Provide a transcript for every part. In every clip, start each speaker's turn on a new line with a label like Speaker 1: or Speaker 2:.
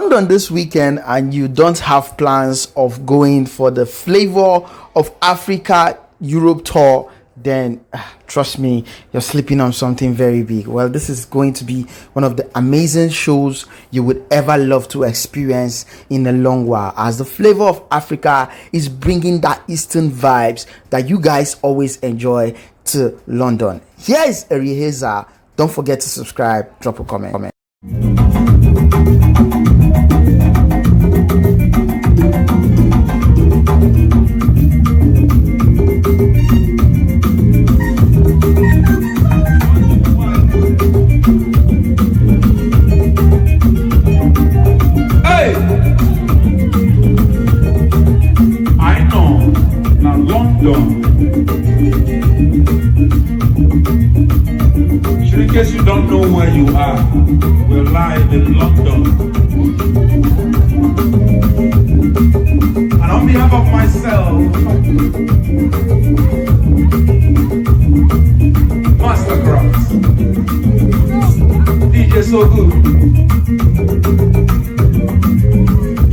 Speaker 1: On this weekend and you don't have plans of going for the Flavour of Africa Europe tour, then trust me, you're sleeping on something very big. Well, this is going to be one of the amazing shows you would ever love to experience in a long while, as the Flavour of Africa is bringing that Eastern vibes that you guys always enjoy to London. Here is a rehearsal. Don't forget to subscribe, drop a comment.
Speaker 2: In case you don't know where you are, we're live in London. And on behalf of myself, Mastercraft, DJ So Good,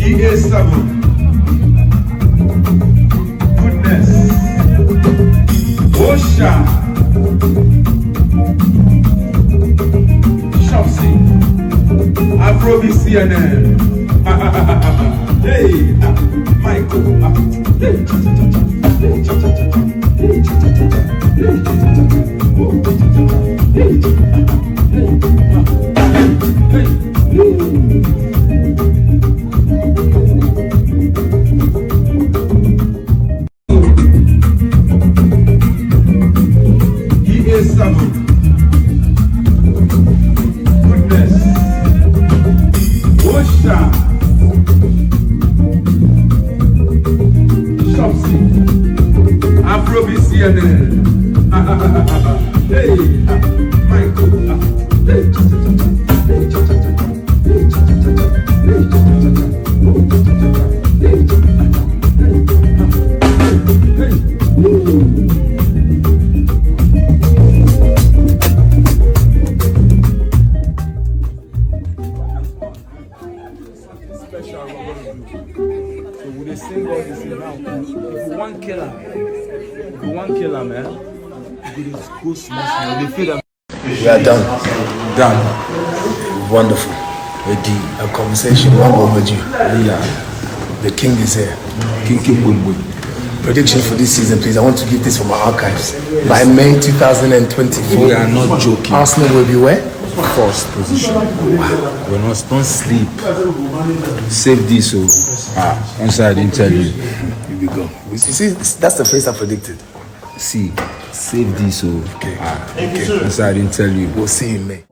Speaker 2: EA7, Goodness, Osha, Afrobeat CNN. Hey, Michael. Hey, EA7. Subsidy, Afrobeat CNN. Hey, Michael. So would they sing all this now? If you want killer, man, you could go smash. They feel that
Speaker 3: we are done. Wonderful. Ready. A conversation. One overdue. Yeah. The king is here. King. Prediction for this season, please. I want to give this from my archives. By May 2024.
Speaker 4: We are not joking.
Speaker 3: Arsenal will be where?
Speaker 4: First position. Wow. We're not, don't sleep. Save this. Once I didn't tell you.
Speaker 3: Here we go. You see, that's the face I predicted.
Speaker 4: See, save this.
Speaker 3: Okay.
Speaker 4: Once I didn't tell you.
Speaker 3: We'll see in May.